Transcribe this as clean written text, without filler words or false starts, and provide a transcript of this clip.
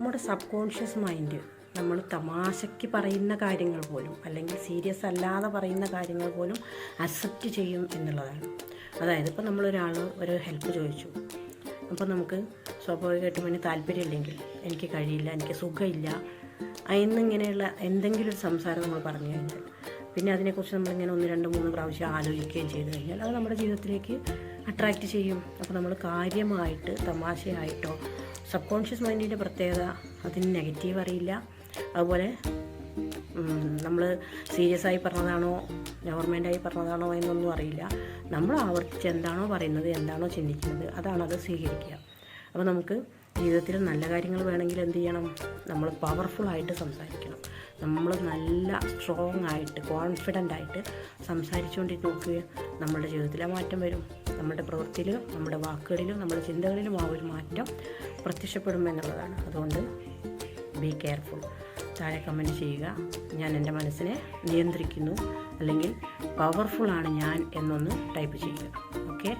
നമ്മുടെ sub conscious mind നമ്മൾ തമാശയ്ക്ക് പറയുന്ന കാര്യങ്ങൾ പോലും അല്ലെങ്കിൽ സീരിയസ് അല്ലാതെ പറയുന്ന കാര്യങ്ങൾ പോലും അക്സെപ്റ്റ് ചെയ്യും എന്നുള്ളതാണ്. അതായത് ഇപ്പോൾ നമ്മളൊരാൾ ഒരു ഹെൽപ്പ് ചോദിച്ചു, അപ്പോൾ നമുക്ക് സ്വാഭാവികമായിട്ടും അതിന് താല്പര്യമില്ലെങ്കിൽ എനിക്ക് കഴിയില്ല, എനിക്ക് സുഖമില്ല എന്നിങ്ങനെയുള്ള എന്തെങ്കിലും ഒരു സംസാരം നമ്മൾ പറഞ്ഞു കഴിഞ്ഞാൽ പിന്നെ അതിനെക്കുറിച്ച് നമ്മളിങ്ങനെ 1, 2, 3 പ്രാവശ്യം ആലോചിക്കുകയും ചെയ്തു കഴിഞ്ഞാൽ അത് നമ്മുടെ ജീവിതത്തിലേക്ക് അട്രാക്റ്റ് ചെയ്യും. അപ്പോൾ നമ്മൾ കാര്യമായിട്ട് തമാശയായിട്ടോ, സബ് കോൺഷ്യസ് മൈൻഡിൻ്റെ പ്രത്യേകത അതിന് നെഗറ്റീവ് അറിയില്ല. അതുപോലെ നമ്മൾ സീരിയസ് ആയി പറഞ്ഞതാണോ നോർമലായി പറഞ്ഞതാണോ എന്നൊന്നും അറിയില്ല. നമ്മൾ ആവർത്തിച്ച് എന്താണോ പറയുന്നത്, എന്താണോ ചിന്തിക്കുന്നത് അതാണത് സ്വീകരിക്കുക. അപ്പോൾ നമുക്ക് ജീവിതത്തിൽ നല്ല കാര്യങ്ങൾ വേണമെങ്കിൽ എന്ത് ചെയ്യണം? നമ്മൾ പവർഫുള്ളായിട്ട് സംസാരിക്കണം. നമ്മൾ നല്ല സ്ട്രോങ് ആയിട്ട് കോൺഫിഡൻ്റ് ആയിട്ട് സംസാരിച്ചുകൊണ്ടിട്ട് നോക്കുക, നമ്മളുടെ ജീവിതത്തിലെ മാറ്റം വരും. നമ്മുടെ പ്രവൃത്തിയിലും നമ്മുടെ വാക്കുകളിലും നമ്മുടെ ചിന്തകളിലും ആ ഒരു മാറ്റം പ്രത്യക്ഷപ്പെടും എന്നുള്ളതാണ്. അതുകൊണ്ട് ബി കെയർഫുൾ. താഴെ കമൻറ്റ് ചെയ്യുക, ഞാൻ എൻ്റെ മനസ്സിനെ നിയന്ത്രിക്കുന്നു അല്ലെങ്കിൽ പവർഫുള്ളാണ് ഞാൻ എന്നൊന്ന് ടൈപ്പ് ചെയ്യുക. ഓക്കെ.